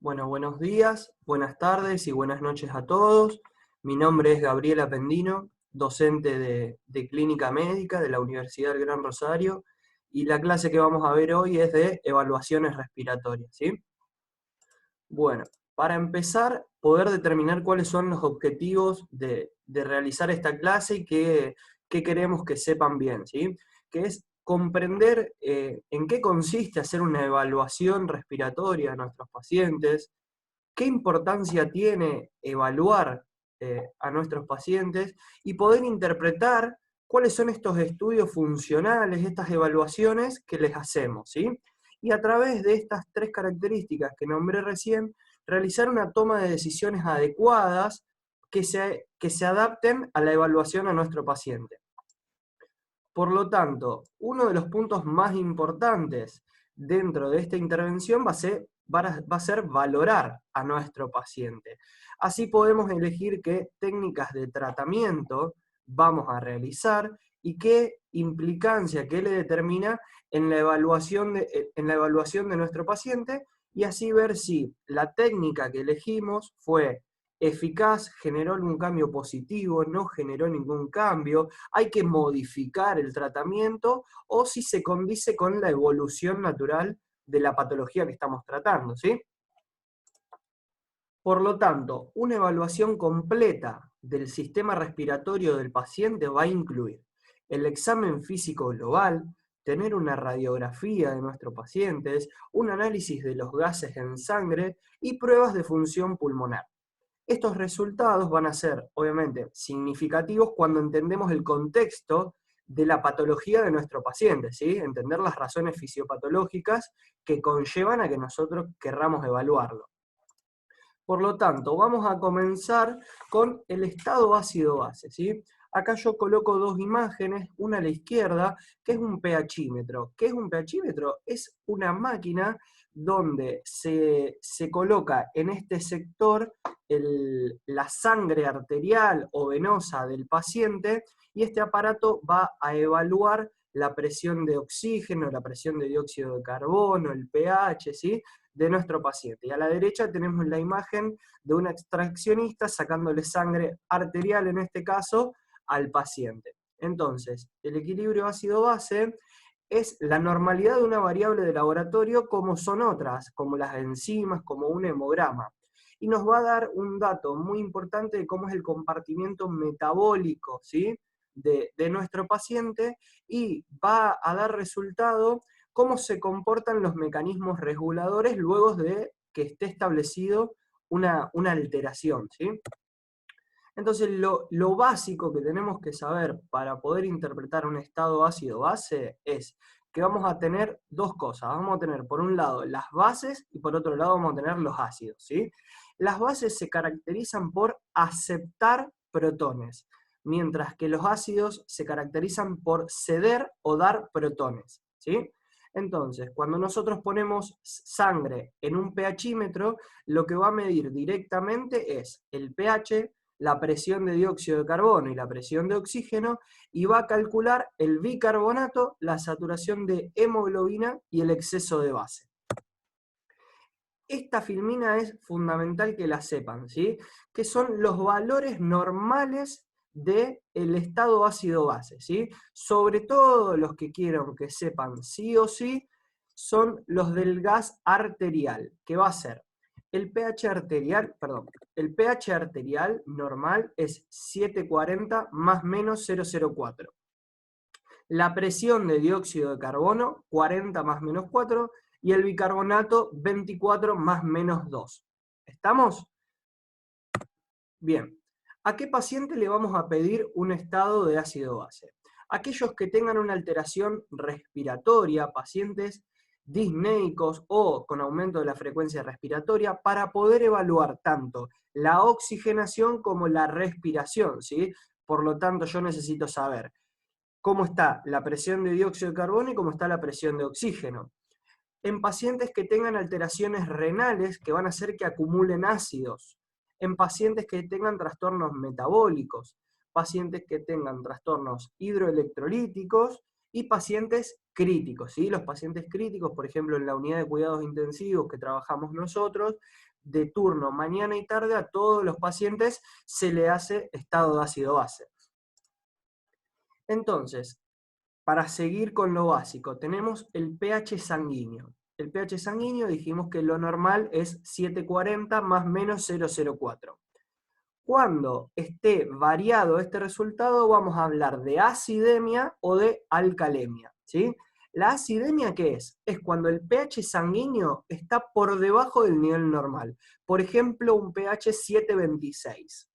Bueno, buenos días, buenas tardes y buenas noches a todos. Mi nombre es Gabriela Pendino, docente de Clínica Médica de la Universidad del Gran Rosario, y la clase que vamos a ver hoy es de evaluaciones respiratorias, ¿sí? Bueno, para empezar, poder determinar cuáles son los objetivos de realizar esta clase y qué queremos que sepan bien, ¿sí? Que es comprender en qué consiste hacer una evaluación respiratoria a nuestros pacientes, qué importancia tiene evaluar a nuestros pacientes y poder interpretar cuáles son estos estudios funcionales, estas evaluaciones que les hacemos, ¿sí? Y a través de estas tres características que nombré recién, realizar una toma de decisiones adecuadas que se adapten a la evaluación a nuestro paciente. Por lo tanto, uno de los puntos más importantes dentro de esta intervención va a ser valorar a nuestro paciente. Así podemos elegir qué técnicas de tratamiento vamos a realizar y qué implicancia que le determina en la evaluación de nuestro paciente, y así ver si la técnica que elegimos fue eficaz, generó algún cambio positivo, no generó ningún cambio, hay que modificar el tratamiento, o si se condice con la evolución natural de la patología que estamos tratando, ¿sí? Por lo tanto, una evaluación completa del sistema respiratorio del paciente va a incluir el examen físico global, tener una radiografía de nuestros pacientes, un análisis de los gases en sangre y pruebas de función pulmonar. Estos resultados van a ser, obviamente, significativos cuando entendemos el contexto de la patología de nuestro paciente, ¿sí? Entender las razones fisiopatológicas que conllevan a que nosotros querramos evaluarlo. Por lo tanto, vamos a comenzar con el estado ácido-base, ¿sí? Acá yo coloco dos imágenes, una a la izquierda, que es un pHímetro. ¿Qué es un pHímetro? Es una máquina donde se coloca en este sector la sangre arterial o venosa del paciente, y este aparato va a evaluar la presión de oxígeno, la presión de dióxido de carbono, el pH, ¿sí?, de nuestro paciente. Y a la derecha tenemos la imagen de un extraccionista sacándole sangre arterial, en este caso, al paciente. Entonces, el equilibrio ácido-base es la normalidad de una variable de laboratorio, como son otras, como las enzimas, como un hemograma. Y nos va a dar un dato muy importante de cómo es el compartimiento metabólico, ¿sí?, de nuestro paciente, y va a dar resultado cómo se comportan los mecanismos reguladores luego de que esté establecido una alteración, ¿sí? Entonces, lo básico que tenemos que saber para poder interpretar un estado ácido-base es que vamos a tener dos cosas. Vamos a tener, por un lado, las bases, y por otro lado vamos a tener los ácidos, ¿sí? Las bases se caracterizan por aceptar protones, mientras que los ácidos se caracterizan por ceder o dar protones, ¿sí? Entonces, cuando nosotros ponemos sangre en un pHímetro, lo que va a medir directamente es el pH, la presión de dióxido de carbono y la presión de oxígeno, y va a calcular el bicarbonato, la saturación de hemoglobina y el exceso de base. Esta filmina es fundamental que la sepan, ¿sí?, que son los valores normales del estado ácido-base, ¿sí? Sobre todo los que quiero que sepan sí o sí son los del gas arterial, que va a ser el pH arterial, el pH arterial normal es 740 más menos 0,04. La presión de dióxido de carbono, 40 más menos 4, y el bicarbonato, 24 más menos 2. ¿Estamos? Bien. ¿A qué paciente le vamos a pedir un estado de ácido-base? Aquellos que tengan una alteración respiratoria, pacientes disnéicos o con aumento de la frecuencia respiratoria, para poder evaluar tanto la oxigenación como la respiración, ¿sí? Por lo tanto, yo necesito saber cómo está la presión de dióxido de carbono y cómo está la presión de oxígeno. En pacientes que tengan alteraciones renales que van a hacer que acumulen ácidos, en pacientes que tengan trastornos metabólicos, pacientes que tengan trastornos hidroelectrolíticos y pacientes críticos, ¿sí? Los pacientes críticos, por ejemplo, en la unidad de cuidados intensivos que trabajamos nosotros, de turno mañana y tarde a todos los pacientes se le hace estado de ácido base. Entonces, para seguir con lo básico, tenemos el pH sanguíneo. El pH sanguíneo dijimos que lo normal es 740 más menos 0,04. Cuando esté variado este resultado, vamos a hablar de acidemia o de alcalemia, ¿sí? ¿La acidemia qué es? Es cuando el pH sanguíneo está por debajo del nivel normal. Por ejemplo, un pH 726.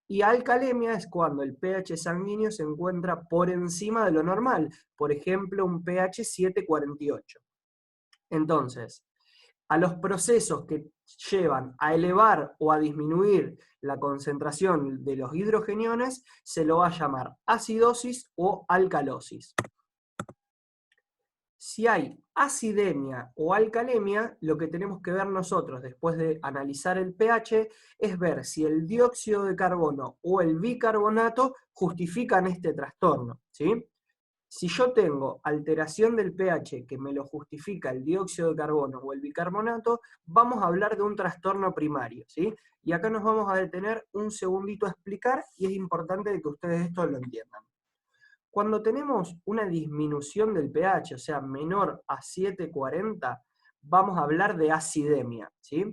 Y alcalemia es cuando el pH sanguíneo se encuentra por encima de lo normal. Por ejemplo, un pH 748. Entonces, a los procesos que llevan a elevar o a disminuir la concentración de los hidrogeniones se lo va a llamar acidosis o alcalosis. Si hay acidemia o alcalemia, lo que tenemos que ver nosotros después de analizar el pH es ver si el dióxido de carbono o el bicarbonato justifican este trastorno, ¿sí? Si yo tengo alteración del pH que me lo justifica el dióxido de carbono o el bicarbonato, vamos a hablar de un trastorno primario, ¿sí? Y acá nos vamos a detener un segundito a explicar y es importante que ustedes esto lo entiendan. Cuando tenemos una disminución del pH, o sea, menor a 740, vamos a hablar de acidemia, ¿sí?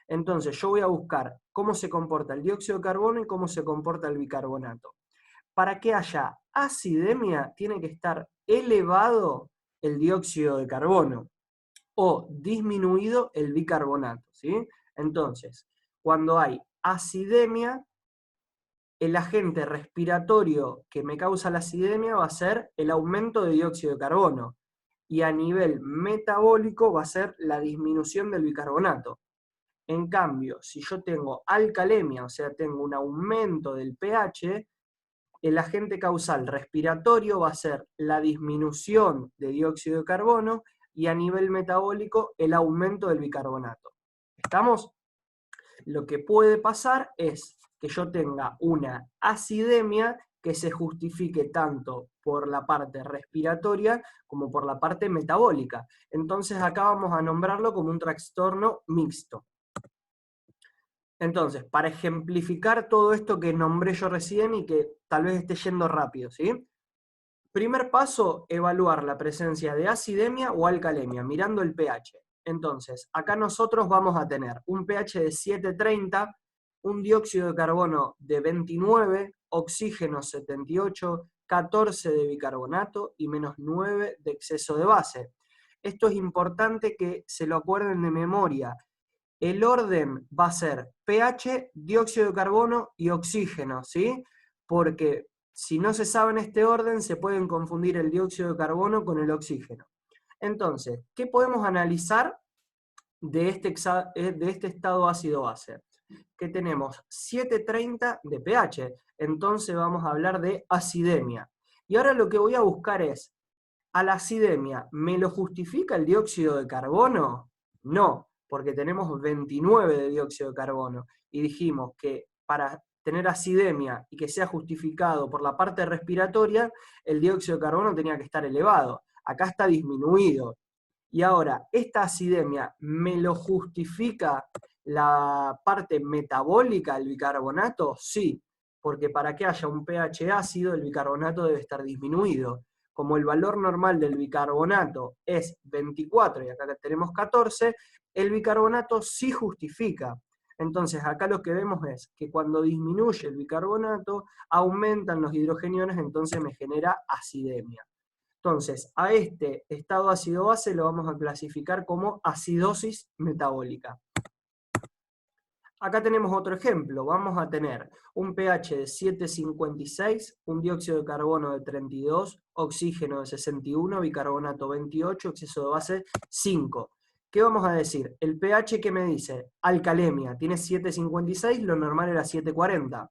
Entonces yo voy a buscar cómo se comporta el dióxido de carbono y cómo se comporta el bicarbonato. Para que haya acidemia, tiene que estar elevado el dióxido de carbono o disminuido el bicarbonato, ¿sí? Entonces, cuando hay acidemia, el agente respiratorio que me causa la acidemia va a ser el aumento de dióxido de carbono, y a nivel metabólico va a ser la disminución del bicarbonato. En cambio, si yo tengo alcalemia, o sea, tengo un aumento del pH, el agente causal respiratorio va a ser la disminución de dióxido de carbono y a nivel metabólico el aumento del bicarbonato. ¿Estamos? Lo que puede pasar es que yo tenga una acidemia que se justifique tanto por la parte respiratoria como por la parte metabólica. Entonces acá vamos a nombrarlo como un trastorno mixto. Entonces, para ejemplificar todo esto que nombré yo recién y que tal vez esté yendo rápido, ¿sí? Primer paso, evaluar la presencia de acidemia o alcalemia, mirando el pH. Entonces, acá nosotros vamos a tener un pH de 730, un dióxido de carbono de 29, oxígeno 78, 14 de bicarbonato y menos 9 de exceso de base. Esto es importante que se lo acuerden de memoria. El orden va a ser pH, dióxido de carbono y oxígeno, ¿sí? Porque si no se sabe en este orden, se pueden confundir el dióxido de carbono con el oxígeno. Entonces, ¿qué podemos analizar de este estado ácido-base? Que tenemos 730 de pH, entonces vamos a hablar de acidemia. Y ahora lo que voy a buscar es, ¿a la acidemia me lo justifica el dióxido de carbono? No, porque tenemos 29 de dióxido de carbono. Y dijimos que para tener acidemia y que sea justificado por la parte respiratoria, el dióxido de carbono tenía que estar elevado. Acá está disminuido. Y ahora, ¿esta acidemia me lo justifica la parte metabólica del bicarbonato? Sí, porque para que haya un pH ácido, el bicarbonato debe estar disminuido. Como el valor normal del bicarbonato es 24 y acá tenemos 14, el bicarbonato sí justifica. Entonces acá lo que vemos es que cuando disminuye el bicarbonato, aumentan los hidrogeniones, entonces me genera acidemia. Entonces, a este estado ácido-base lo vamos a clasificar como acidosis metabólica. Acá tenemos otro ejemplo. Vamos a tener un pH de 7,56, un dióxido de carbono de 32, oxígeno de 61, bicarbonato 28, exceso de base 5. ¿Qué vamos a decir? El pH que me dice alcalemia tiene 7,56, lo normal era 7,40.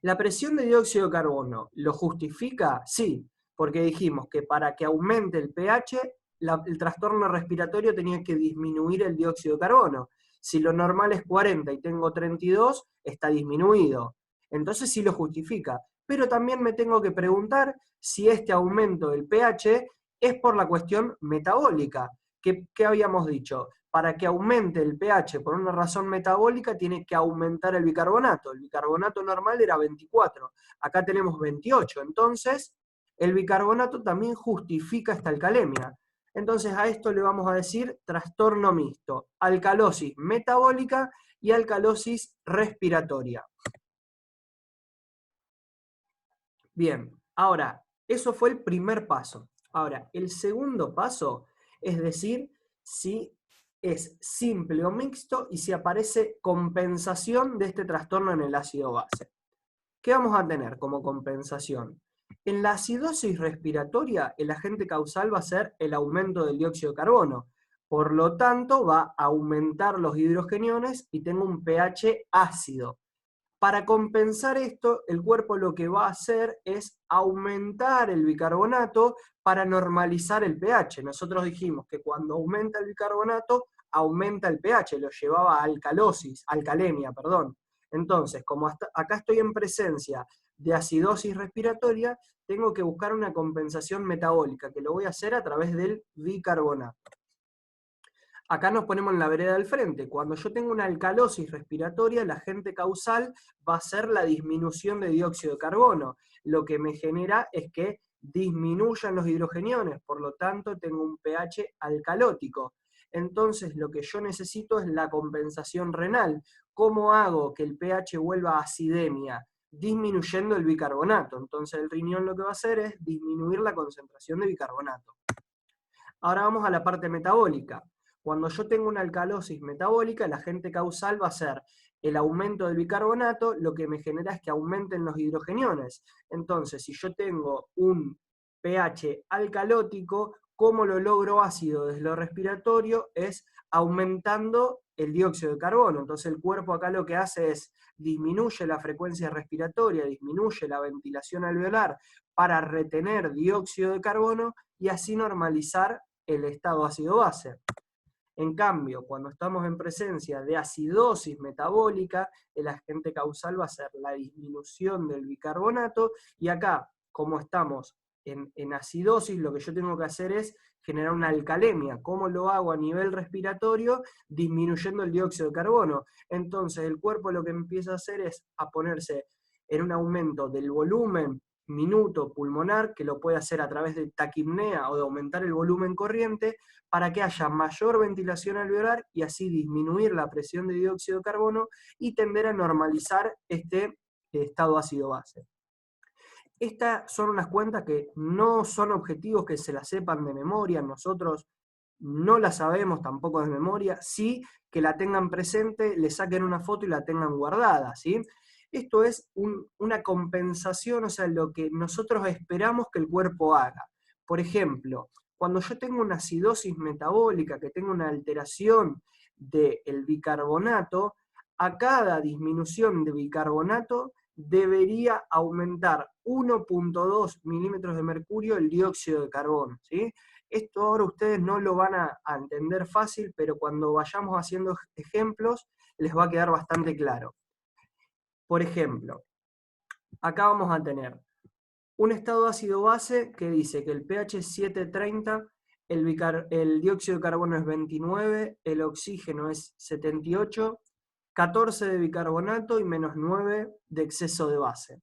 ¿La presión de dióxido de carbono lo justifica? Sí, porque dijimos que para que aumente el pH, el trastorno respiratorio tenía que disminuir el dióxido de carbono. Si lo normal es 40 y tengo 32, está disminuido. Entonces sí lo justifica. Pero también me tengo que preguntar si este aumento del pH es por la cuestión metabólica. ¿Qué habíamos dicho? para que aumente el pH por una razón metabólica, tiene que aumentar el bicarbonato. El bicarbonato normal era 24, acá tenemos 28, entonces el bicarbonato también justifica esta alcalemia. Entonces a esto le vamos a decir trastorno mixto, alcalosis metabólica y alcalosis respiratoria. Bien, ahora, eso fue el primer paso. Ahora, el segundo paso es decir si es simple o mixto y si aparece compensación de este trastorno en el ácido base. ¿Qué vamos a tener como compensación? En la acidosis respiratoria, el agente causal va a ser el aumento del dióxido de carbono. Por lo tanto, va a aumentar los hidrogeniones y tengo un pH ácido. Para compensar esto, el cuerpo lo que va a hacer es aumentar el bicarbonato para normalizar el pH. Nosotros dijimos que cuando aumenta el bicarbonato, aumenta el pH, lo llevaba a alcalemia, perdón. Entonces, como acá estoy en presencia de acidosis respiratoria, tengo que buscar una compensación metabólica, que lo voy a hacer a través del bicarbonato. Acá nos ponemos en la vereda del frente. Cuando yo tengo una alcalosis respiratoria, el agente causal va a ser la disminución de dióxido de carbono. Lo que me genera es que disminuyan los hidrogeniones, por lo tanto tengo un pH alcalótico. Entonces lo que yo necesito es la compensación renal. ¿Cómo hago que el pH vuelva a acidemia? Disminuyendo el bicarbonato. Entonces el riñón lo que va a hacer es disminuir la concentración de bicarbonato. Ahora vamos a la parte metabólica. Cuando yo tengo una alcalosis metabólica, el agente causal va a ser el aumento del bicarbonato, lo que me genera es que aumenten los hidrogeniones. Entonces, si yo tengo un pH alcalótico, ¿cómo lo logro ácido desde lo respiratorio? Es aumentando el dióxido de carbono. Entonces el cuerpo acá lo que hace es disminuye la frecuencia respiratoria, disminuye la ventilación alveolar para retener dióxido de carbono y así normalizar el estado ácido-base. En cambio, cuando estamos en presencia de acidosis metabólica, el agente causal va a ser la disminución del bicarbonato, y acá, como estamos en acidosis, lo que yo tengo que hacer es generar una alcalemia. ¿Cómo lo hago a nivel respiratorio? Disminuyendo el dióxido de carbono. Entonces el cuerpo lo que empieza a hacer es a ponerse en un aumento del volumen minuto pulmonar, que lo puede hacer a través de taquipnea o de aumentar el volumen corriente, para que haya mayor ventilación alveolar y así disminuir la presión de dióxido de carbono y tender a normalizar este estado ácido-base. Estas son unas cuentas que no son objetivos que se las sepan de memoria, nosotros no la sabemos tampoco de memoria, sí que la tengan presente, le saquen una foto y la tengan guardada, ¿sí? Esto es una compensación, o sea, lo que nosotros esperamos que el cuerpo haga. Por ejemplo, cuando yo tengo una acidosis metabólica, que tengo una alteración del bicarbonato, a cada disminución de bicarbonato debería aumentar 1.2 milímetros de mercurio el dióxido de carbono, ¿sí? Esto ahora ustedes no lo van a entender fácil, pero cuando vayamos haciendo ejemplos les va a quedar bastante claro. Por ejemplo, acá vamos a tener un estado ácido-base que dice que el pH es 730, el dióxido de carbono es 29, el oxígeno es 78, 14 de bicarbonato y menos 9 de exceso de base.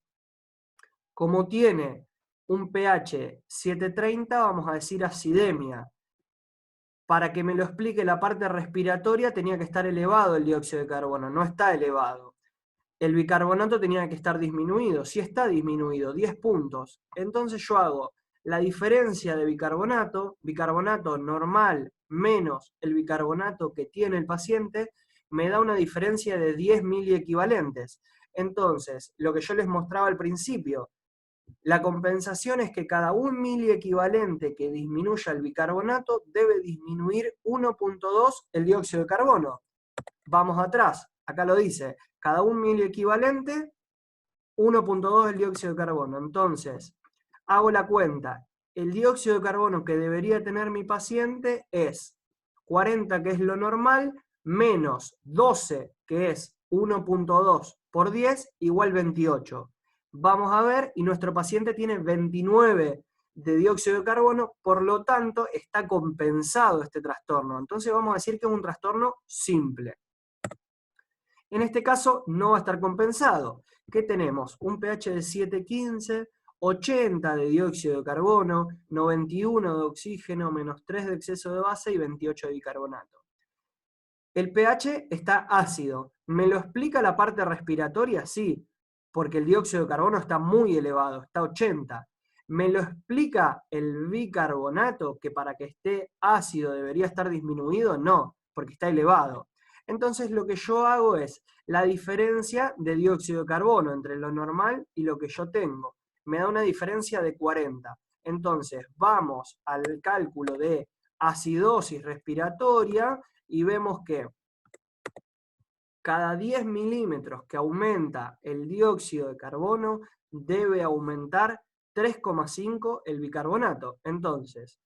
Como tiene un pH 730, vamos a decir acidemia. Para que me lo explique la parte respiratoria tenía que estar elevado el dióxido de carbono, no está elevado. El bicarbonato tenía que estar disminuido, sí está disminuido, 10 puntos. Entonces yo hago la diferencia de bicarbonato normal menos el bicarbonato que tiene el paciente, me da una diferencia de 10 miliequivalentes. Entonces, lo que yo les mostraba al principio, la compensación es que cada 1 miliequivalente que disminuya el bicarbonato debe disminuir 1.2 el dióxido de carbono. Vamos atrás, acá lo dice, cada 1 miliequivalente, 1.2 el dióxido de carbono. Entonces, hago la cuenta. El dióxido de carbono que debería tener mi paciente es 40, que es lo normal, menos 12, que es 1.2 por 10, igual 28. Vamos a ver, y nuestro paciente tiene 29 de dióxido de carbono, por lo tanto está compensado este trastorno. Entonces vamos a decir que es un trastorno simple. En este caso no va a estar compensado. ¿Qué tenemos? Un pH de 7,15, 80 de dióxido de carbono, 91 de oxígeno, menos 3 de exceso de base y 28 de bicarbonato. El pH está ácido. ¿Me lo explica la parte respiratoria? Sí, porque el dióxido de carbono está muy elevado, está 80. ¿Me lo explica el bicarbonato, que para que esté ácido debería estar disminuido? No, porque está elevado. Entonces lo que yo hago es la diferencia de dióxido de carbono entre lo normal y lo que yo tengo. Me da una diferencia de 40. Entonces vamos al cálculo de acidosis respiratoria y vemos que cada 10 milímetros que aumenta el dióxido de carbono debe aumentar 3,5 el bicarbonato. Entonces,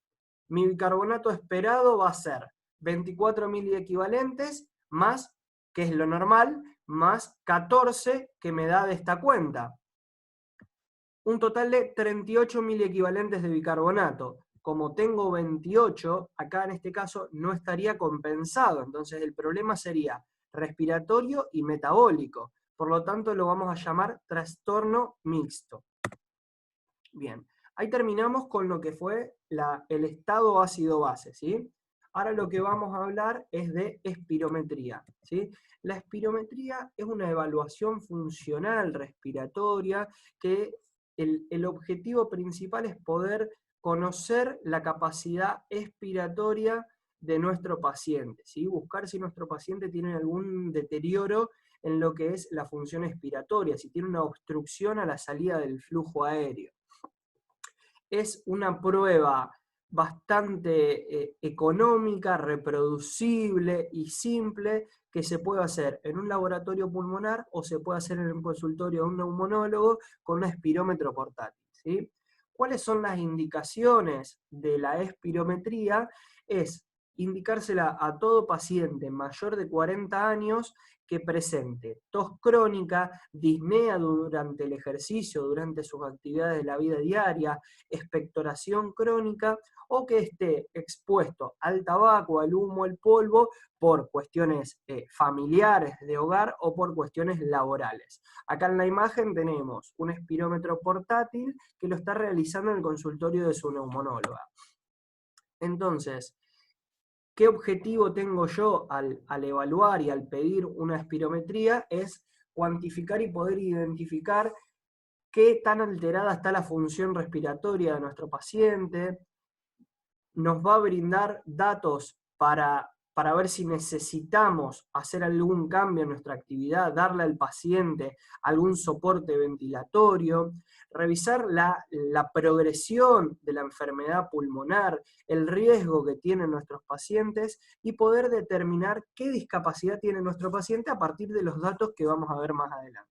mi bicarbonato esperado va a ser 24 miliequivalentes más, que es lo normal, más 14 que me da de esta cuenta. Un total de 38 miliequivalentes de bicarbonato. Como tengo 28, acá en este caso no estaría compensado, entonces el problema sería respiratorio y metabólico. Por lo tanto lo vamos a llamar trastorno mixto. Bien, ahí terminamos con lo que fue el estado ácido-base, ¿sí? Ahora lo que vamos a hablar es de espirometría, ¿sí? La espirometría es una evaluación funcional respiratoria que el objetivo principal es poder conocer la capacidad expiratoria de nuestro paciente, ¿sí? Buscar si nuestro paciente tiene algún deterioro en lo que es la función expiratoria, si tiene una obstrucción a la salida del flujo aéreo. Es una prueba bastante económica, reproducible y simple que se puede hacer en un laboratorio pulmonar o se puede hacer en un consultorio de un neumonólogo con un espirómetro portátil, ¿sí? ¿Cuáles son las indicaciones de la espirometría? Es indicársela a todo paciente mayor de 40 años que presente tos crónica, disnea durante el ejercicio, durante sus actividades de la vida diaria, expectoración crónica, o que esté expuesto al tabaco, al humo, al polvo, por cuestiones familiares de hogar o por cuestiones laborales. Acá en la imagen tenemos un espirómetro portátil que lo está realizando en el consultorio de su neumonóloga. Entonces, ¿qué objetivo tengo yo al evaluar y al pedir una espirometría? Es cuantificar y poder identificar qué tan alterada está la función respiratoria de nuestro paciente. Nos va a brindar datos para ver si necesitamos hacer algún cambio en nuestra actividad, darle al paciente algún soporte ventilatorio, revisar la progresión de la enfermedad pulmonar, el riesgo que tienen nuestros pacientes y poder determinar qué discapacidad tiene nuestro paciente a partir de los datos que vamos a ver más adelante.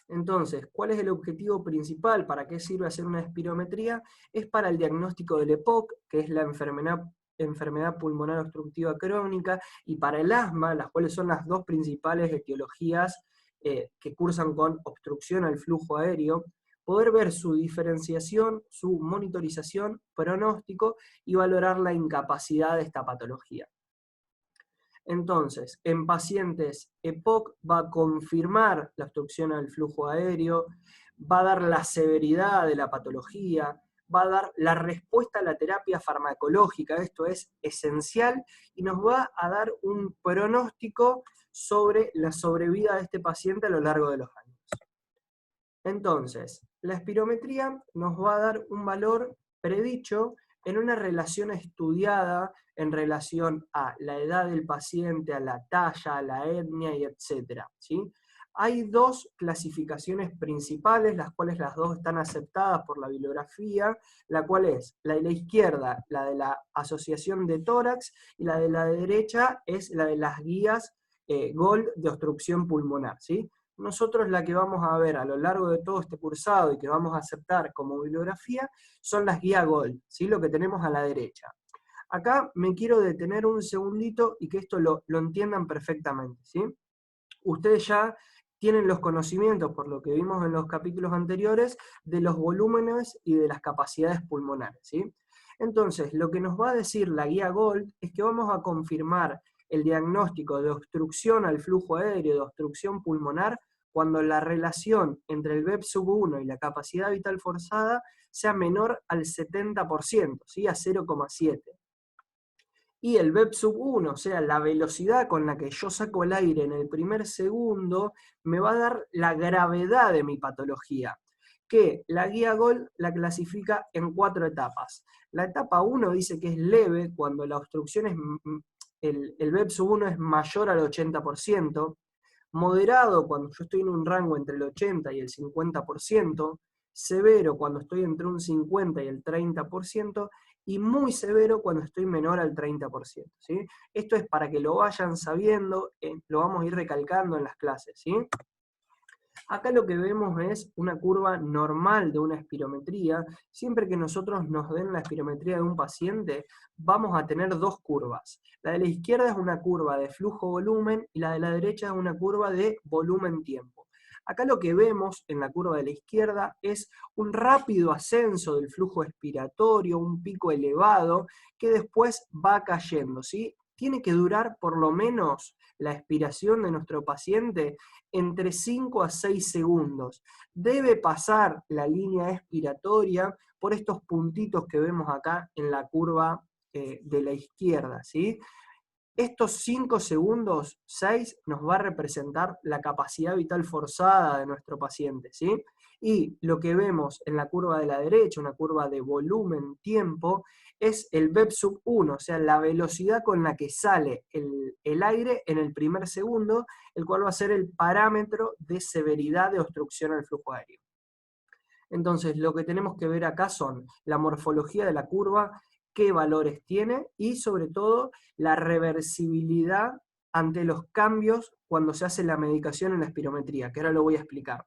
Entonces, ¿cuál es el objetivo principal? ¿Para qué sirve hacer una espirometría? Es para el diagnóstico del EPOC, que es la enfermedad pulmonar obstructiva crónica, y para el asma, las cuales son las dos principales etiologías que cursan con obstrucción al flujo aéreo, poder ver su diferenciación, su monitorización, pronóstico y valorar la incapacidad de esta patología. Entonces, en pacientes EPOC va a confirmar la obstrucción al flujo aéreo, va a dar la severidad de la patología, va a dar la respuesta a la terapia farmacológica, esto es esencial, y nos va a dar un pronóstico sobre la sobrevida de este paciente a lo largo de los años. Entonces, la espirometría nos va a dar un valor predicho en una relación estudiada en relación a la edad del paciente, a la talla, a la etnia, y etc. ¿Sí? Hay dos clasificaciones principales, las cuales las dos están aceptadas por la bibliografía, la cual es la de la izquierda, la de la asociación de tórax, y la de la derecha es la de las guías GOLD de obstrucción pulmonar, ¿sí? Nosotros la que vamos a ver a lo largo de todo este cursado y que vamos a aceptar como bibliografía son las guías GOLD, ¿sí? Lo que tenemos a la derecha. Acá me quiero detener un segundito y que esto lo entiendan perfectamente, ¿sí? Ustedes ya tienen los conocimientos, por lo que vimos en los capítulos anteriores, de los volúmenes y de las capacidades pulmonares, ¿sí? Entonces, lo que nos va a decir la guía GOLD es que vamos a confirmar el diagnóstico de obstrucción al flujo aéreo, de obstrucción pulmonar, cuando la relación entre el BEP sub 1 y la capacidad vital forzada sea menor al 70%, ¿sí? A 0,7. Y el BEP sub 1, o sea, la velocidad con la que yo saco el aire en el primer segundo, me va a dar la gravedad de mi patología, que la guía GOLD la clasifica en 4 etapas. La etapa 1 dice que es leve cuando la obstrucción es, el BEP sub 1 es mayor al 80%, moderado cuando yo estoy en un rango entre el 80 y el 50%, severo cuando estoy entre un 50 y el 30%, y muy severo cuando estoy menor al 30%, ¿sí? Esto es para que lo vayan sabiendo, lo vamos a ir recalcando en las clases, ¿sí? Acá lo que vemos es una curva normal de una espirometría. Siempre que nosotros nos den la espirometría de un paciente, vamos a tener dos curvas. La de la izquierda es una curva de flujo-volumen y la de la derecha es una curva de volumen-tiempo. Acá lo que vemos en la curva de la izquierda es un rápido ascenso del flujo expiratorio, un pico elevado, que después va cayendo, ¿sí? Tiene que durar por lo menos la expiración de nuestro paciente entre 5 a 6 segundos. Debe pasar la línea expiratoria por estos puntitos que vemos acá en la curva de la izquierda, ¿sí? Estos 5 segundos, 6, nos va a representar la capacidad vital forzada de nuestro paciente, ¿sí? Y lo que vemos en la curva de la derecha, una curva de volumen-tiempo, es el BEP sub 1, o sea, la velocidad con la que sale el aire en el primer segundo, el cual va a ser el parámetro de severidad de obstrucción al flujo aéreo. Entonces, lo que tenemos que ver acá son la morfología de la curva, qué valores tiene y sobre todo la reversibilidad ante los cambios cuando se hace la medicación en la espirometría, que ahora lo voy a explicar.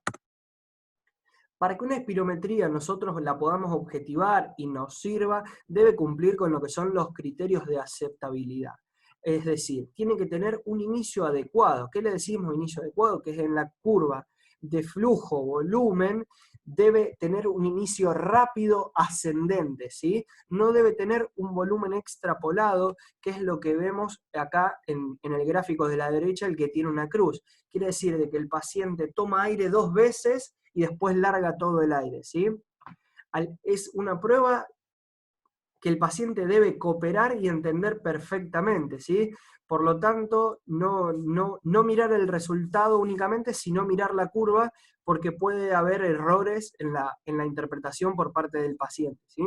Para que una espirometría nosotros la podamos objetivar y nos sirva, debe cumplir con lo que son los criterios de aceptabilidad. Es decir, tiene que tener un inicio adecuado. ¿Qué le decimos inicio adecuado? Que es en la curva de flujo-volumen, debe tener un inicio rápido ascendente, ¿sí? No debe tener un volumen extrapolado, que es lo que vemos acá en el gráfico de la derecha, el que tiene una cruz. Quiere decir de que el paciente toma aire 2 veces y después larga todo el aire, ¿sí? Es una prueba que el paciente debe cooperar y entender perfectamente, ¿sí? Por lo tanto, no mirar el resultado únicamente, sino mirar la curva, porque puede haber errores en la interpretación por parte del paciente, ¿sí?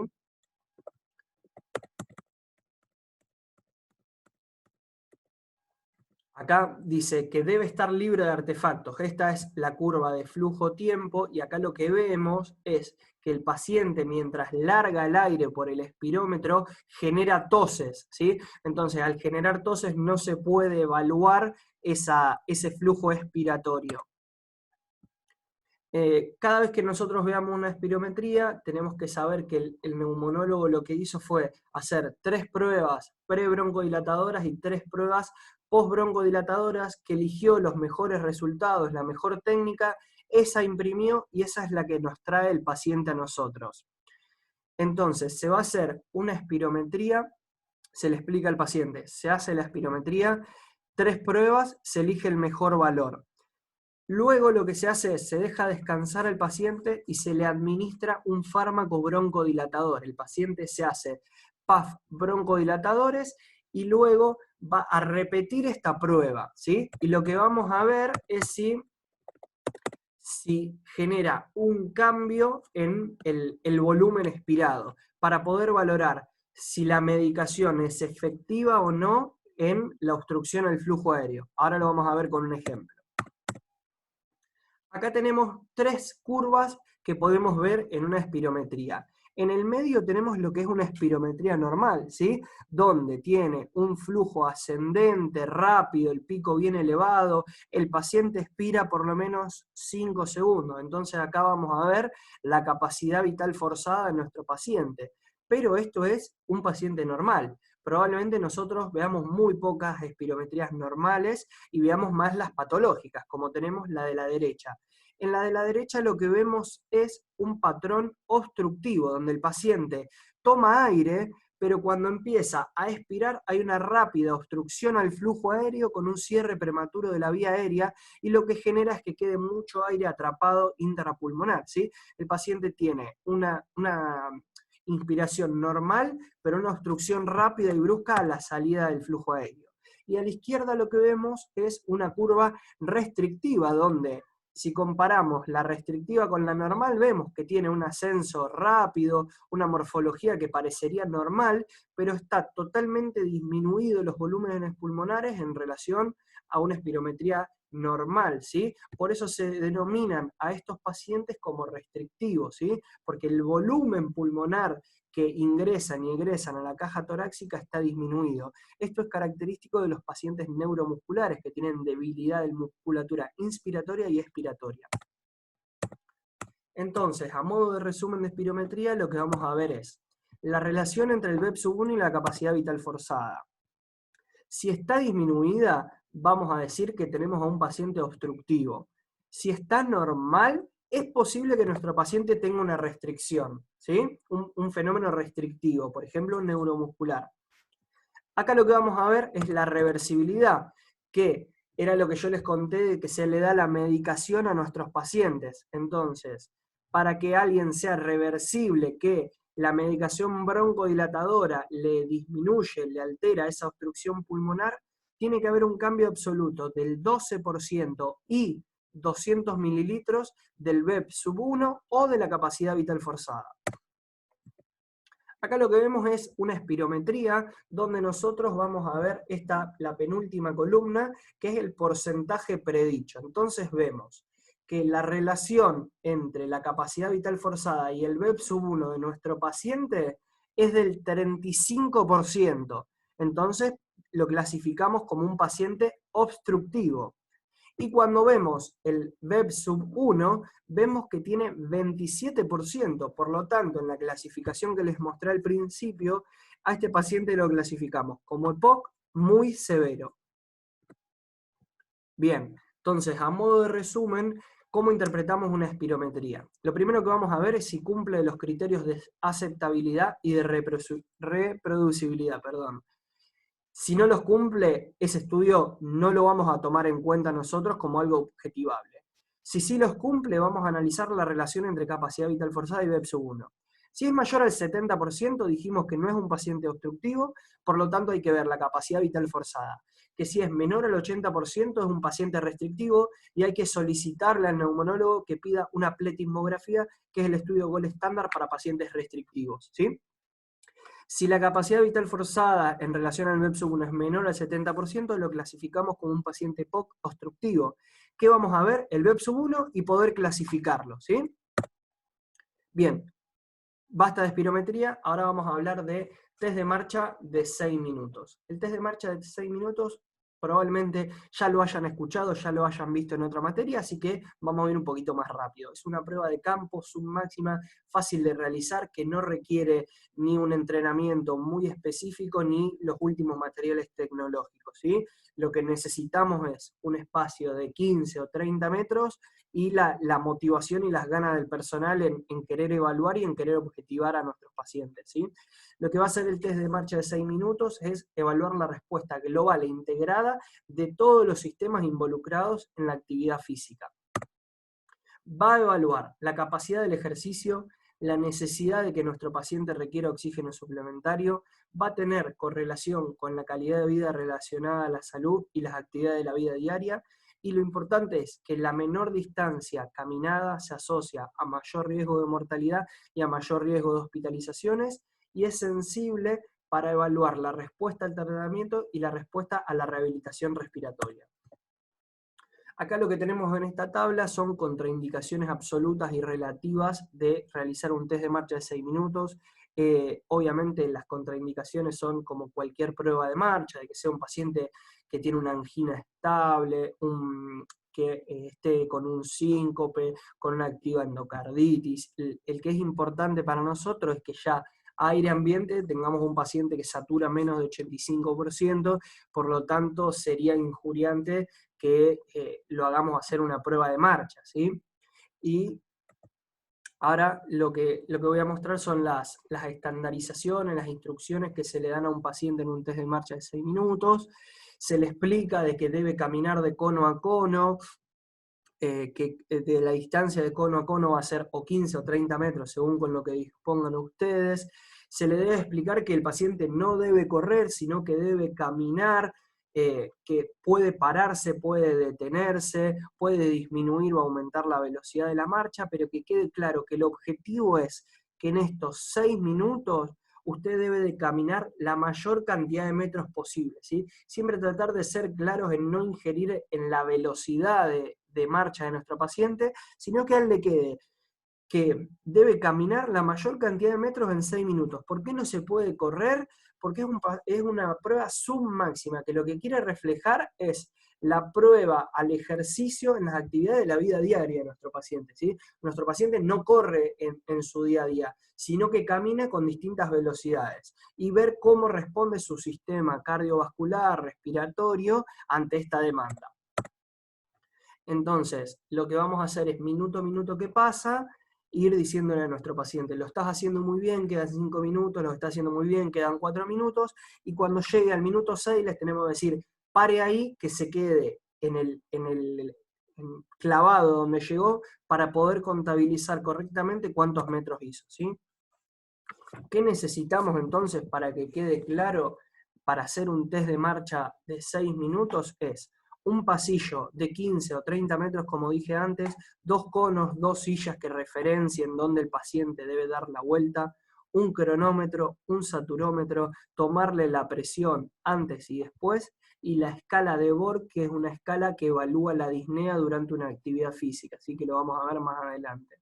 Acá dice que debe estar libre de artefactos. Esta es la curva de flujo-tiempo y acá lo que vemos es que el paciente, mientras larga el aire por el espirómetro, genera toses, ¿sí? Entonces, al generar toses no se puede evaluar ese flujo expiratorio. Cada vez que nosotros veamos una espirometría, tenemos que saber que el neumonólogo lo que hizo fue hacer 3 pruebas pre-broncodilatadoras y 3 pruebas post-broncodilatadoras, que eligió los mejores resultados, la mejor técnica, esa imprimió y esa es la que nos trae el paciente a nosotros. Entonces, se va a hacer una espirometría, se le explica al paciente, se hace la espirometría, 3 pruebas, se elige el mejor valor. Luego lo que se hace es, se deja descansar al paciente y se le administra un fármaco broncodilatador. El paciente se hace PAF broncodilatadores y luego va a repetir esta prueba, ¿sí? Y lo que vamos a ver es si genera un cambio en el volumen expirado, para poder valorar si la medicación es efectiva o no en la obstrucción al flujo aéreo. Ahora lo vamos a ver con un ejemplo. Acá tenemos 3 curvas que podemos ver en una espirometría. En el medio tenemos lo que es una espirometría normal, ¿sí? Donde tiene un flujo ascendente, rápido, el pico bien elevado, el paciente expira por lo menos 5 segundos. Entonces acá vamos a ver la capacidad vital forzada de nuestro paciente. Pero esto es un paciente normal. probablemente nosotros veamos muy pocas espirometrías normales y veamos más las patológicas, como tenemos la de la derecha. En la de la derecha lo que vemos es un patrón obstructivo, donde el paciente toma aire, pero cuando empieza a expirar hay una rápida obstrucción al flujo aéreo con un cierre prematuro de la vía aérea, y lo que genera es que quede mucho aire atrapado intrapulmonar, ¿sí? El paciente tiene una inspiración normal, pero una obstrucción rápida y brusca a la salida del flujo aéreo. Y a la izquierda lo que vemos es una curva restrictiva, donde si comparamos la restrictiva con la normal, vemos que tiene un ascenso rápido, una morfología que parecería normal, pero está totalmente disminuido los volúmenes pulmonares en relación a una espirometría normal, ¿sí? Por eso se denominan a estos pacientes como restrictivos, ¿sí? Porque el volumen pulmonar que ingresan y egresan a la caja torácica está disminuido. Esto es característico de los pacientes neuromusculares que tienen debilidad de musculatura inspiratoria y expiratoria. Entonces, a modo de resumen de espirometría, lo que vamos a ver es la relación entre el BEP-1 y la capacidad vital forzada. Si está disminuida, vamos a decir que tenemos a un paciente obstructivo. Si está normal, es posible que nuestro paciente tenga una restricción, ¿sí? Un fenómeno restrictivo, por ejemplo, un neuromuscular. Acá lo que vamos a ver es la reversibilidad, que era lo que yo les conté de que se le da la medicación a nuestros pacientes. Entonces, para que alguien sea reversible, que la medicación broncodilatadora le disminuye, le altera esa obstrucción pulmonar, tiene que haber un cambio absoluto del 12% y 200 mililitros del BEP-1 o de la capacidad vital forzada. Acá lo que vemos es una espirometría donde nosotros vamos a ver la penúltima columna, que es el porcentaje predicho. Entonces vemos que la relación entre la capacidad vital forzada y el BEP-1 de nuestro paciente es del 35%. Entonces lo clasificamos como un paciente obstructivo. Y cuando vemos el BEP-1, vemos que tiene 27%, por lo tanto, en la clasificación que les mostré al principio, a este paciente lo clasificamos como EPOC muy severo. Bien, entonces, a modo de resumen, ¿cómo interpretamos una espirometría? Lo primero que vamos a ver es si cumple los criterios de aceptabilidad y de reproducibilidad, perdón. Si no los cumple, ese estudio no lo vamos a tomar en cuenta nosotros como algo objetivable. Si sí los cumple, vamos a analizar la relación entre capacidad vital forzada y BEP-1. Si es mayor al 70%, dijimos que no es un paciente obstructivo, por lo tanto hay que ver la capacidad vital forzada. Que si es menor al 80% es un paciente restrictivo y hay que solicitarle al neumonólogo que pida una pletismografía, que es el estudio Gold estándar para pacientes restrictivos, ¿sí? Si la capacidad vital forzada en relación al BEP-1 es menor al 70%, lo clasificamos como un paciente POC obstructivo. ¿Qué vamos a ver? El BEP-1 y poder clasificarlo, ¿sí? Bien, basta de espirometría, ahora vamos a hablar de test de marcha de 6 minutos. El test de marcha de 6 minutos probablemente ya lo hayan escuchado, ya lo hayan visto en otra materia, así que vamos a ir un poquito más rápido. Es una prueba de campo submáxima, fácil de realizar, que no requiere ni un entrenamiento muy específico, ni los últimos materiales tecnológicos, ¿sí? Lo que necesitamos es un espacio de 15 o 30 metros y la motivación y las ganas del personal en querer evaluar y en querer objetivar a nuestros pacientes, ¿sí? Lo que va a hacer el test de marcha de 6 minutos es evaluar la respuesta global e integrada de todos los sistemas involucrados en la actividad física. Va a evaluar la capacidad del ejercicio, la necesidad de que nuestro paciente requiera oxígeno suplementario, va a tener correlación con la calidad de vida relacionada a la salud y las actividades de la vida diaria, y lo importante es que la menor distancia caminada se asocia a mayor riesgo de mortalidad y a mayor riesgo de hospitalizaciones, y es sensible para evaluar la respuesta al tratamiento y la respuesta a la rehabilitación respiratoria. Acá lo que tenemos en esta tabla son contraindicaciones absolutas y relativas de realizar un test de marcha de 6 minutos. Obviamente las contraindicaciones son como cualquier prueba de marcha, de que sea un paciente que tiene una angina estable, que esté con un síncope, con una activa endocarditis. El que es importante para nosotros es que ya aire ambiente tengamos un paciente que satura menos de 85%, por lo tanto sería injuriante que lo hagamos hacer una prueba de marcha, ¿sí? Y ahora lo que voy a mostrar son las estandarizaciones, las instrucciones que se le dan a un paciente en un test de marcha de 6 minutos. Se le explica de que debe caminar de cono a cono, que de la distancia de cono a cono va a ser o 15 o 30 metros, según con lo que dispongan ustedes. Se le debe explicar que el paciente no debe correr, sino que debe caminar, que puede pararse, puede detenerse, puede disminuir o aumentar la velocidad de la marcha, pero que quede claro que el objetivo es que en estos 6 minutos usted debe de caminar la mayor cantidad de metros posible, ¿sí? Siempre tratar de ser claros en no ingerir en la velocidad de marcha de nuestro paciente, sino que a él le quede que debe caminar la mayor cantidad de metros en 6 minutos. ¿Por qué no se puede correr? Porque es una prueba submáxima, que lo que quiere reflejar es la prueba al ejercicio en las actividades de la vida diaria de nuestro paciente, ¿sí? Nuestro paciente no corre en su día a día, sino que camina con distintas velocidades, y ver cómo responde su sistema cardiovascular, respiratorio, ante esta demanda. Entonces, lo que vamos a hacer es minuto a minuto que pasa, ir diciéndole a nuestro paciente, lo estás haciendo muy bien, quedan 5 minutos, lo estás haciendo muy bien, quedan 4 minutos, y cuando llegue al minuto 6 les tenemos que decir, pare ahí, que se quede clavado donde llegó, para poder contabilizar correctamente cuántos metros hizo, ¿sí? ¿Qué necesitamos entonces para que quede claro para hacer un test de marcha de 6 minutos? Es un pasillo de 15 o 30 metros, como dije antes, 2 conos, 2 sillas que referencien dónde el paciente debe dar la vuelta, un cronómetro, un saturómetro, tomarle la presión antes y después, y la escala de Borg, que es una escala que evalúa la disnea durante una actividad física, así que lo vamos a ver más adelante.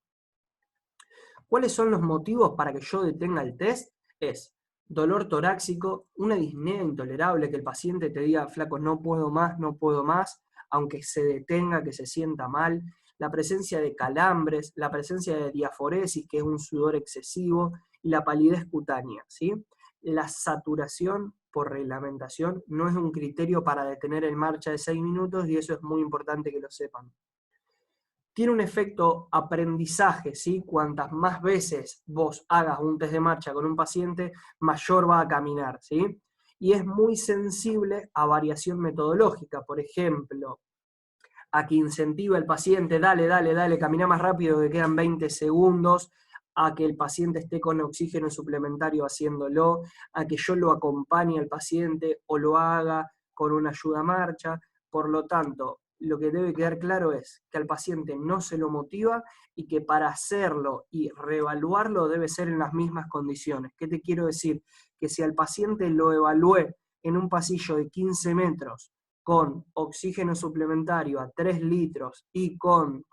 ¿Cuáles son los motivos para que yo detenga el test? Es dolor torácico, una disnea intolerable, que el paciente te diga, flaco, no puedo más, aunque se detenga, que se sienta mal, la presencia de calambres, la presencia de diaforesis, que es un sudor excesivo, y la palidez cutánea, ¿sí? La saturación por reglamentación no es un criterio para detener en marcha de 6 minutos, y eso es muy importante que lo sepan. Tiene un efecto aprendizaje, ¿sí? Cuantas más veces vos hagas un test de marcha con un paciente, mayor va a caminar, ¿sí? Y es muy sensible a variación metodológica, por ejemplo, a que incentiva al paciente, dale, camina más rápido que quedan 20 segundos, a que el paciente esté con oxígeno suplementario haciéndolo, a que yo lo acompañe al paciente o lo haga con una ayuda marcha. Por lo tanto, lo que debe quedar claro es que al paciente no se lo motiva y que para hacerlo y reevaluarlo debe ser en las mismas condiciones. ¿Qué te quiero decir? Que si al paciente lo evalué en un pasillo de 15 metros con oxígeno suplementario a 3 litros y con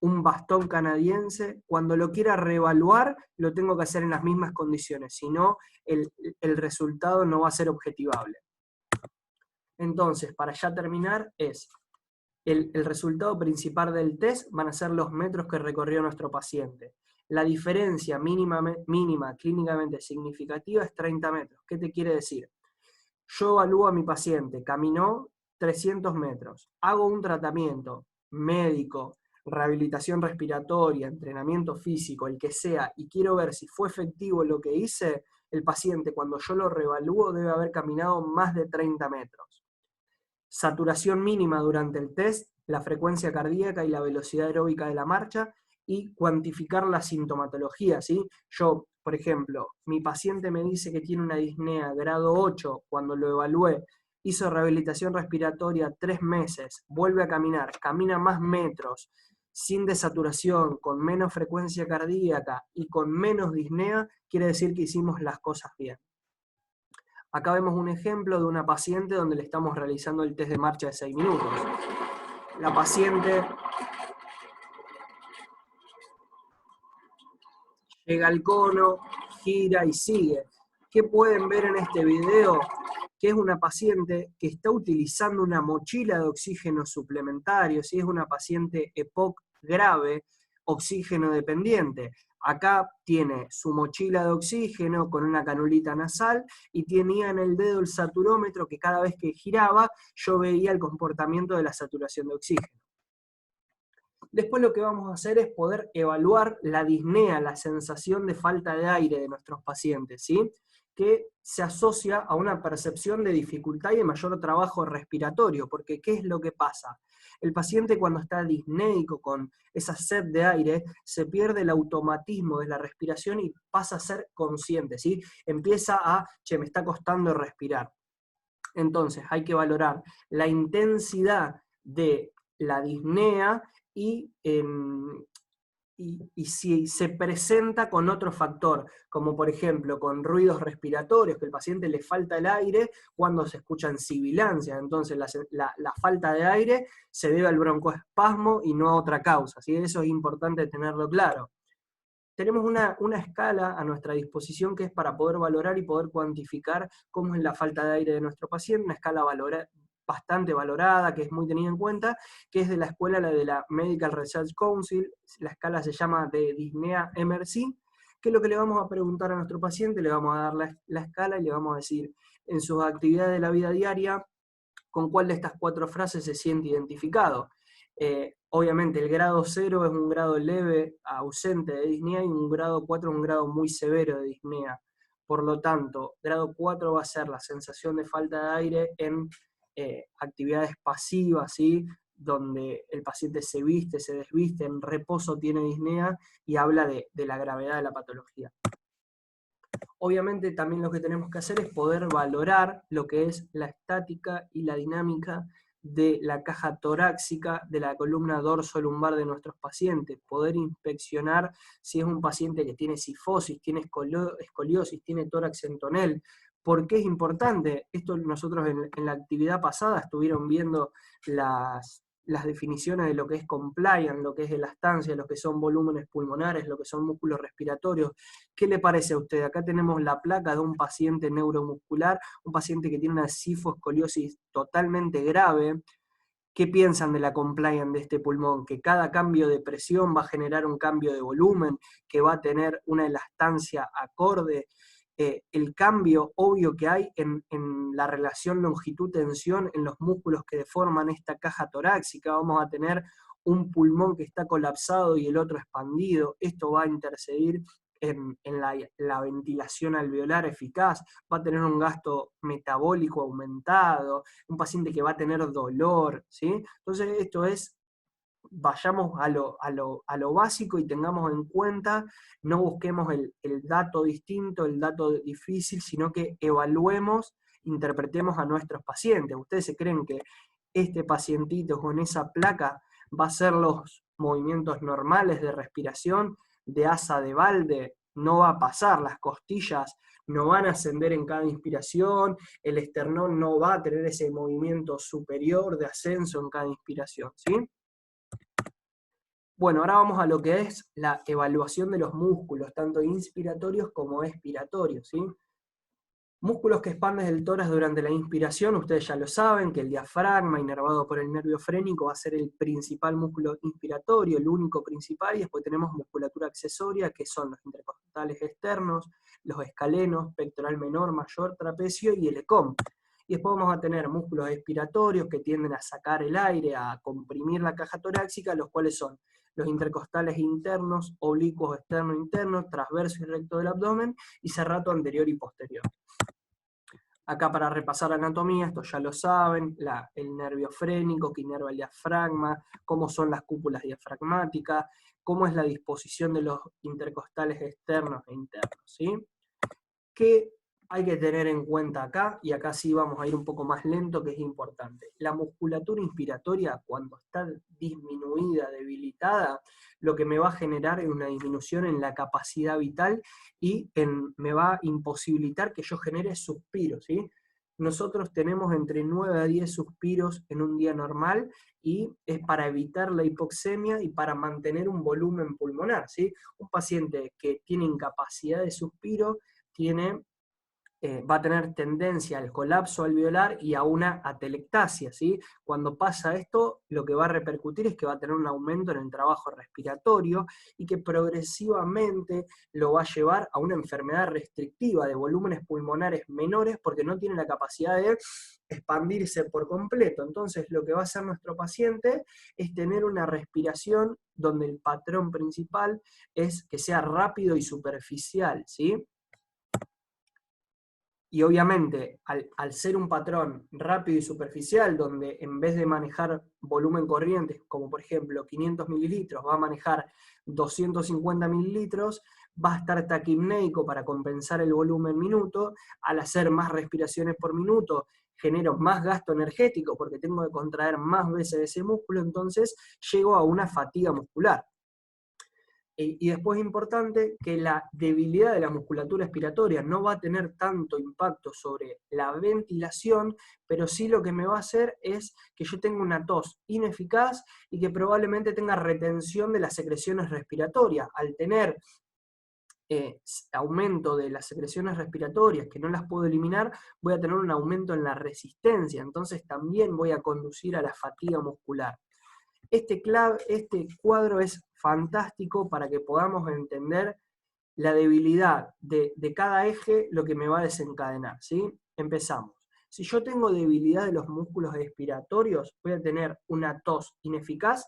un bastón canadiense, cuando lo quiera reevaluar, lo tengo que hacer en las mismas condiciones, si no, el resultado no va a ser objetivable. Entonces, para ya terminar, el resultado principal del test van a ser los metros que recorrió nuestro paciente. La diferencia mínima clínicamente significativa es 30 metros. ¿Qué te quiere decir? Yo evalúo a mi paciente, caminó 300 metros, hago un tratamiento médico, rehabilitación respiratoria, entrenamiento físico, el que sea, y quiero ver si fue efectivo lo que hice, el paciente cuando yo lo reevalúo debe haber caminado más de 30 metros. Saturación mínima durante el test, la frecuencia cardíaca y la velocidad aeróbica de la marcha, y cuantificar la sintomatología, ¿sí? Yo, por ejemplo, mi paciente me dice que tiene una disnea grado 8, cuando lo evalué, hizo rehabilitación respiratoria 3 meses, vuelve a caminar, camina más metros, sin desaturación, con menos frecuencia cardíaca y con menos disnea, quiere decir que hicimos las cosas bien. Acá vemos un ejemplo de una paciente donde le estamos realizando el test de marcha de 6 minutos. La paciente llega al cono, gira y sigue. ¿Qué pueden ver en este video? Que es una paciente que está utilizando una mochila de oxígeno suplementario, si es una paciente EPOC grave, oxígeno dependiente. Acá tiene su mochila de oxígeno con una canulita nasal y tenía en el dedo el saturómetro que cada vez que giraba yo veía el comportamiento de la saturación de oxígeno. Después lo que vamos a hacer es poder evaluar la disnea, la sensación de falta de aire de nuestros pacientes, ¿sí? Que se asocia a una percepción de dificultad y de mayor trabajo respiratorio, porque ¿qué es lo que pasa? El paciente cuando está disnéico con esa sed de aire, se pierde el automatismo de la respiración y pasa a ser consciente, ¿sí? Empieza a, che, me está costando respirar. Entonces hay que valorar la intensidad de la disnea y, y si se presenta con otro factor, como por ejemplo con ruidos respiratorios, que al paciente le falta el aire cuando se escuchan sibilancias, entonces la falta de aire se debe al broncoespasmo y no a otra causa, ¿sí? Eso es importante tenerlo claro. Tenemos una escala a nuestra disposición que es para poder valorar y poder cuantificar cómo es la falta de aire de nuestro paciente, una escala bastante valorada, que es muy tenida en cuenta, que es de la escuela de la Medical Research Council. La escala se llama de Disnea MRC, que es lo que le vamos a preguntar a nuestro paciente, le vamos a dar la escala y le vamos a decir en sus actividades de la vida diaria con cuál de estas 4 frases se siente identificado. Obviamente el grado 0 es un grado leve, ausente de disnea, y un grado 4 es un grado muy severo de disnea. Por lo tanto, grado 4 va a ser la sensación de falta de aire en actividades pasivas, ¿sí? Donde el paciente se viste, se desviste, en reposo tiene disnea y habla de la gravedad de la patología. Obviamente también lo que tenemos que hacer es poder valorar lo que es la estática y la dinámica de la caja torácica, de la columna dorso-lumbar de nuestros pacientes, poder inspeccionar si es un paciente que tiene sifosis, tiene escoliosis, tiene tórax en tonel. ¿Por qué es importante? Esto nosotros en la actividad pasada estuvieron viendo las definiciones de lo que es compliance, lo que es elastancia, lo que son volúmenes pulmonares, lo que son músculos respiratorios. ¿Qué le parece a usted? Acá tenemos la placa de un paciente neuromuscular, un paciente que tiene una sifoescoliosis totalmente grave. ¿Qué piensan de la compliance de este pulmón? Que cada cambio de presión va a generar un cambio de volumen, que va a tener una elastancia acorde. El cambio obvio que hay en la relación longitud-tensión en los músculos que deforman esta caja torácica. Vamos a tener un pulmón que está colapsado y el otro expandido. Esto va a interceder en la ventilación alveolar eficaz, va a tener un gasto metabólico aumentado, un paciente que va a tener dolor, ¿sí? Entonces esto es, vayamos a lo básico y tengamos en cuenta, no busquemos el dato distinto, el dato difícil, sino que evaluemos, interpretemos a nuestros pacientes. ¿Ustedes se creen que este pacientito con esa placa va a hacer los movimientos normales de respiración, de asa de balde? No va a pasar, las costillas no van a ascender en cada inspiración, el esternón no va a tener ese movimiento superior de ascenso en cada inspiración, ¿sí? Bueno, ahora vamos a lo que es la evaluación de los músculos, tanto inspiratorios como expiratorios, ¿sí? Músculos que expanden el tórax durante la inspiración, ustedes ya lo saben, que el diafragma, inervado por el nervio frénico, va a ser el principal músculo inspiratorio, el único principal, y después tenemos musculatura accesoria, que son los intercostales externos, los escalenos, pectoral menor, mayor, trapecio y el ECOM. Y después vamos a tener músculos expiratorios que tienden a sacar el aire, a comprimir la caja torácica, los cuales son los intercostales internos, oblicuos externo-interno, transverso y recto del abdomen, y serrato anterior y posterior. Acá para repasar anatomía, esto ya lo saben, el nervio frénico que inerva el diafragma, cómo son las cúpulas diafragmáticas, cómo es la disposición de los intercostales externos e internos, ¿sí? ¿Qué hay que tener en cuenta acá? Y acá sí vamos a ir un poco más lento, que es importante. La musculatura inspiratoria, cuando está disminuida, debilitada, lo que me va a generar es una disminución en la capacidad vital y me va a imposibilitar que yo genere suspiros, ¿sí? Nosotros tenemos entre 9 a 10 suspiros en un día normal y es para evitar la hipoxemia y para mantener un volumen pulmonar, ¿sí? Un paciente que tiene incapacidad de suspiro tiene va a tener tendencia al colapso alveolar y a una atelectasia, ¿sí? Cuando pasa esto, lo que va a repercutir es que va a tener un aumento en el trabajo respiratorio y que progresivamente lo va a llevar a una enfermedad restrictiva de volúmenes pulmonares menores porque no tiene la capacidad de expandirse por completo. Entonces, lo que va a hacer nuestro paciente es tener una respiración donde el patrón principal es que sea rápido y superficial, ¿sí? Y obviamente, al ser un patrón rápido y superficial, donde en vez de manejar volumen corriente, como por ejemplo 500 mililitros, va a manejar 250 mililitros, va a estar taquipneico para compensar el volumen minuto. Al hacer más respiraciones por minuto, genero más gasto energético porque tengo que contraer más veces ese músculo, entonces llego a una fatiga muscular. Y después es importante que la debilidad de la musculatura expiratoria no va a tener tanto impacto sobre la ventilación, pero sí lo que me va a hacer es que yo tenga una tos ineficaz y que probablemente tenga retención de las secreciones respiratorias. Al tener aumento de las secreciones respiratorias que no las puedo eliminar, voy a tener un aumento en la resistencia, entonces también voy a conducir a la fatiga muscular. Este cuadro es fantástico para que podamos entender la debilidad de cada eje, lo que me va a desencadenar, ¿sí? Empezamos. Si yo tengo debilidad de los músculos expiratorios, voy a tener una tos ineficaz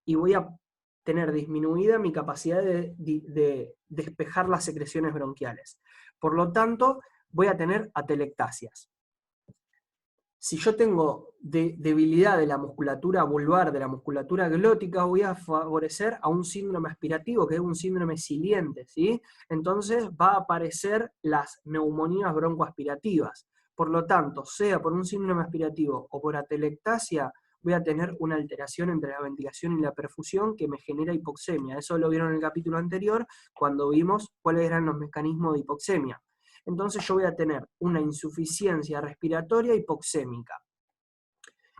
y voy a tener disminuida mi capacidad de despejar las secreciones bronquiales. Por lo tanto, voy a tener atelectasias. Si yo tengo debilidad de la musculatura vulvar, de la musculatura glótica, voy a favorecer a un síndrome aspirativo, que es un síndrome siliente, ¿sí? Entonces va a aparecer las neumonías broncoaspirativas. Por lo tanto, sea por un síndrome aspirativo o por atelectasia, voy a tener una alteración entre la ventilación y la perfusión que me genera hipoxemia. Eso lo vieron en el capítulo anterior, cuando vimos cuáles eran los mecanismos de hipoxemia. Entonces yo voy a tener una insuficiencia respiratoria hipoxémica.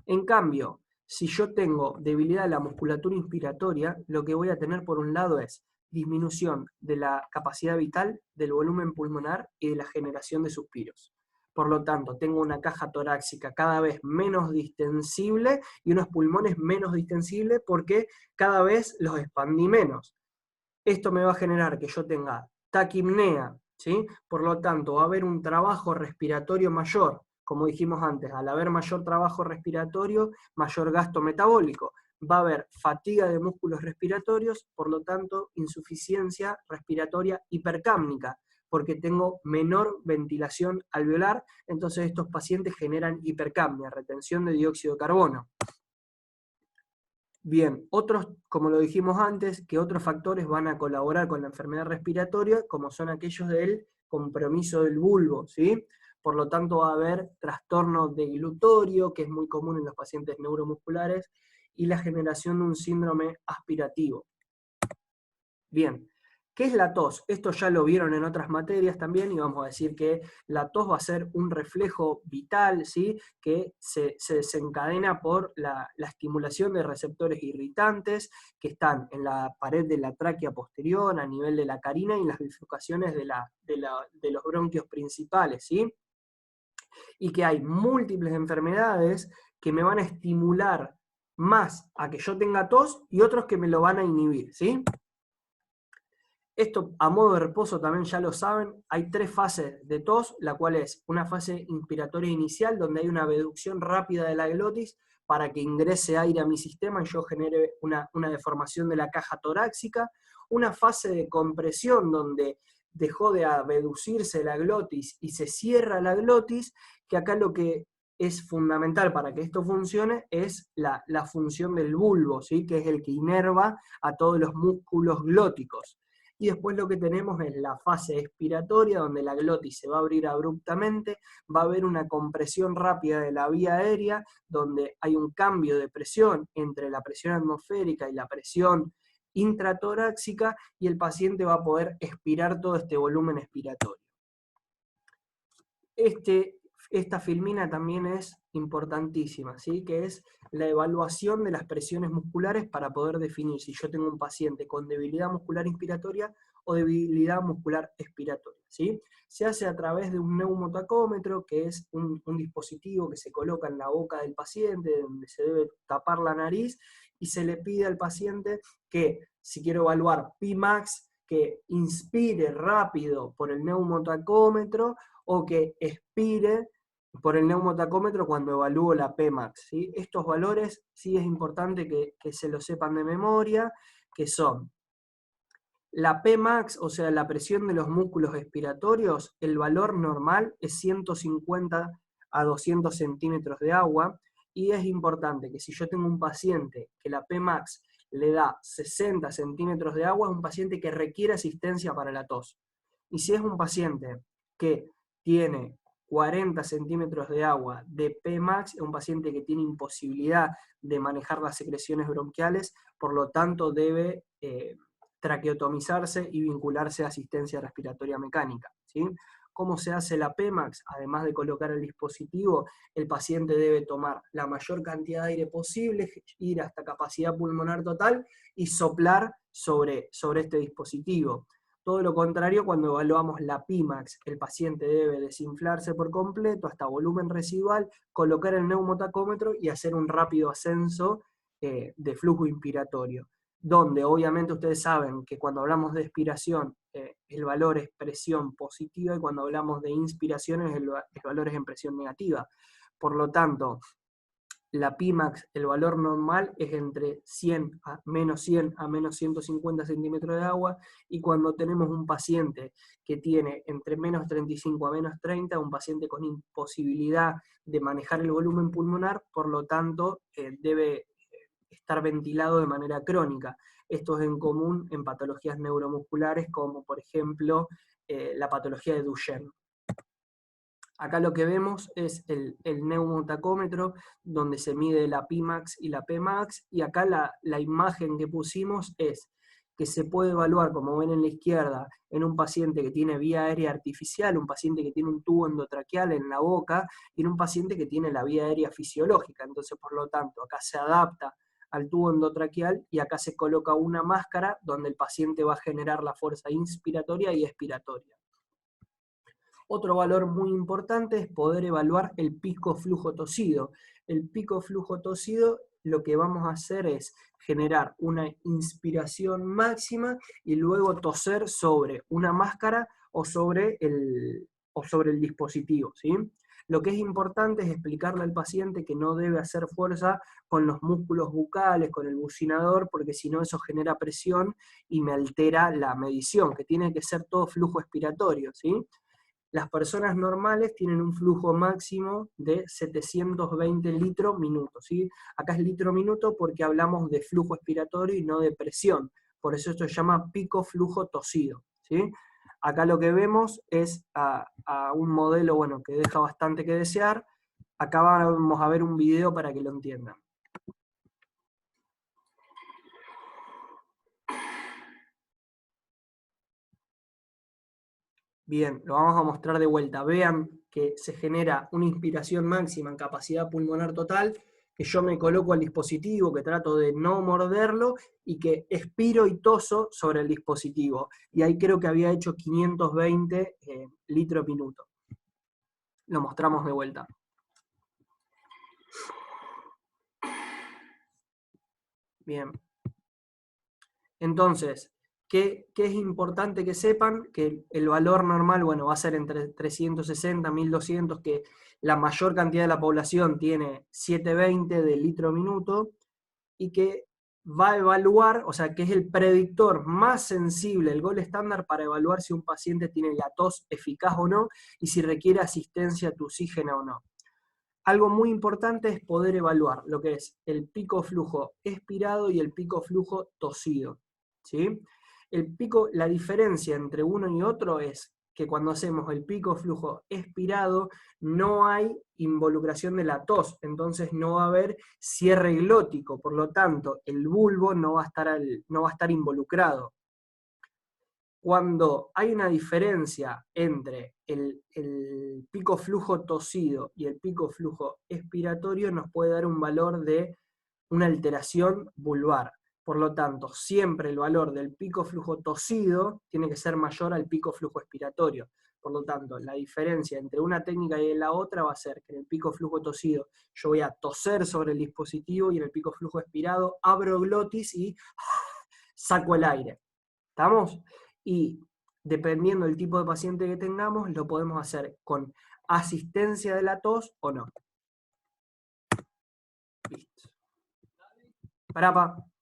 En cambio, si yo tengo debilidad de la musculatura inspiratoria, lo que voy a tener por un lado es disminución de la capacidad vital, del volumen pulmonar y de la generación de suspiros. Por lo tanto, tengo una caja torácica cada vez menos distensible y unos pulmones menos distensibles porque cada vez los expandí menos. Esto me va a generar que yo tenga taquipnea, ¿sí? Por lo tanto, va a haber un trabajo respiratorio mayor. Como dijimos antes, al haber mayor trabajo respiratorio, mayor gasto metabólico. Va a haber fatiga de músculos respiratorios, por lo tanto, insuficiencia respiratoria hipercápnica, porque tengo menor ventilación alveolar, entonces estos pacientes generan hipercapnia, retención de dióxido de carbono. Bien, otros, como lo dijimos antes, que otros factores van a colaborar con la enfermedad respiratoria, como son aquellos del compromiso del bulbo, ¿sí? Por lo tanto va a haber trastorno de glutorio, que es muy común en los pacientes neuromusculares, y la generación de un síndrome aspirativo. Bien, ¿qué es la tos? Esto ya lo vieron en otras materias también, y vamos a decir que la tos va a ser un reflejo vital, ¿sí? Que se desencadena por la estimulación de receptores irritantes que están en la pared de la tráquea posterior, a nivel de la carina y en las bifurcaciones de los bronquios principales, ¿sí? Y que hay múltiples enfermedades que me van a estimular más a que yo tenga tos y otros que me lo van a inhibir, ¿sí? Esto a modo de reposo también ya lo saben, hay 3 fases de tos, la cual es una fase inspiratoria inicial, donde hay una reducción rápida de la glotis para que ingrese aire a mi sistema y yo genere una deformación de la caja torácica, una fase de compresión donde dejó de reducirse la glotis y se cierra la glotis, que acá lo que es fundamental para que esto funcione es la función del bulbo, ¿sí? Que es el que inerva a todos los músculos glóticos. Y después lo que tenemos es la fase expiratoria, donde la glotis se va a abrir abruptamente, va a haber una compresión rápida de la vía aérea, donde hay un cambio de presión entre la presión atmosférica y la presión intratorácica, y el paciente va a poder expirar todo este volumen expiratorio. Esta filmina también es importantísima, ¿sí? Que es la evaluación de las presiones musculares para poder definir si yo tengo un paciente con debilidad muscular inspiratoria o debilidad muscular expiratoria, ¿sí? Se hace a través de un neumotacómetro, que es un dispositivo que se coloca en la boca del paciente, donde se debe tapar la nariz, y se le pide al paciente que, si quiero evaluar Pmax, que inspire rápido por el neumotacómetro o que expire por el neumotacómetro cuando evalúo la Pmax, ¿sí? Estos valores sí es importante que se los sepan de memoria, que son la Pmax, o sea, la presión de los músculos expiratorios, el valor normal es 150 a 200 centímetros de agua, y es importante que si yo tengo un paciente que la Pmax le da 60 centímetros de agua, es un paciente que requiere asistencia para la tos. Y si es un paciente que tiene 40 centímetros de agua de Pmax, es un paciente que tiene imposibilidad de manejar las secreciones bronquiales, por lo tanto debe traqueotomizarse y vincularse a asistencia respiratoria mecánica, ¿sí? ¿Cómo se hace la Pmax? Además de colocar el dispositivo, el paciente debe tomar la mayor cantidad de aire posible, ir hasta capacidad pulmonar total y soplar sobre este dispositivo. Todo lo contrario, cuando evaluamos la Pmax, el paciente debe desinflarse por completo hasta volumen residual, colocar el neumotacómetro y hacer un rápido ascenso de flujo inspiratorio, donde obviamente ustedes saben que cuando hablamos de expiración el valor es presión positiva, y cuando hablamos de inspiración el valor es en presión negativa. Por lo tanto, la Pmax, el valor normal es entre 100 a menos 150 centímetros de agua, y cuando tenemos un paciente que tiene entre menos 35 a menos 30, un paciente con imposibilidad de manejar el volumen pulmonar, por lo tanto debe estar ventilado de manera crónica. Esto es en común en patologías neuromusculares, como por ejemplo la patología de Duchenne. Acá lo que vemos es el neumotacómetro, donde se mide la Pmax y la Pmax, y acá la imagen que pusimos es que se puede evaluar, como ven en la izquierda, en un paciente que tiene vía aérea artificial, un paciente que tiene un tubo endotraqueal en la boca, y en un paciente que tiene la vía aérea fisiológica. Entonces, por lo tanto, acá se adapta al tubo endotraqueal y acá se coloca una máscara donde el paciente va a generar la fuerza inspiratoria y expiratoria. Otro valor muy importante es poder evaluar el pico flujo tosido. El pico flujo tosido, lo que vamos a hacer es generar una inspiración máxima y luego toser sobre una máscara o sobre el dispositivo, ¿sí? Lo que es importante es explicarle al paciente que no debe hacer fuerza con los músculos bucales, con el bucinador, porque si no eso genera presión y me altera la medición, que tiene que ser todo flujo expiratorio, ¿sí? Las personas normales tienen un flujo máximo de 720 litros minuto, ¿sí? Acá es litro minuto porque hablamos de flujo expiratorio y no de presión. Por eso esto se llama pico flujo tosido, ¿sí? Acá lo que vemos es a un modelo, bueno, que deja bastante que desear. Acá vamos a ver un video para que lo entiendan. Bien, lo vamos a mostrar de vuelta. Vean que se genera una inspiración máxima en capacidad pulmonar total, que yo me coloco al dispositivo, que trato de no morderlo, y que expiro y toso sobre el dispositivo. Y ahí creo que había hecho 520 litros minuto. Lo mostramos de vuelta. Bien. Entonces, ¿qué es importante que sepan? Que el valor normal, bueno, va a ser entre 360 y 1200, que la mayor cantidad de la población tiene 720 de litro minuto, y que va a evaluar, o sea, que es el predictor más sensible, el gol estándar para evaluar si un paciente tiene la tos eficaz o no, y si requiere asistencia tussígena o no. Algo muy importante es poder evaluar lo que es el pico flujo expirado y el pico flujo tosido, ¿sí? La diferencia entre uno y otro es que cuando hacemos el pico flujo expirado no hay involucración de la tos, entonces no va a haber cierre glótico, por lo tanto el bulbo no va a estar involucrado. Cuando hay una diferencia entre el pico flujo tosido y el pico flujo expiratorio, nos puede dar un valor de una alteración vulvar. Por lo tanto, siempre el valor del pico flujo tosido tiene que ser mayor al pico flujo expiratorio. Por lo tanto, la diferencia entre una técnica y la otra va a ser que en el pico flujo tosido yo voy a toser sobre el dispositivo y en el pico flujo expirado abro glotis y saco el aire. ¿Estamos? Y dependiendo del tipo de paciente que tengamos, lo podemos hacer con asistencia de la tos o no. Listo. Pará, pa.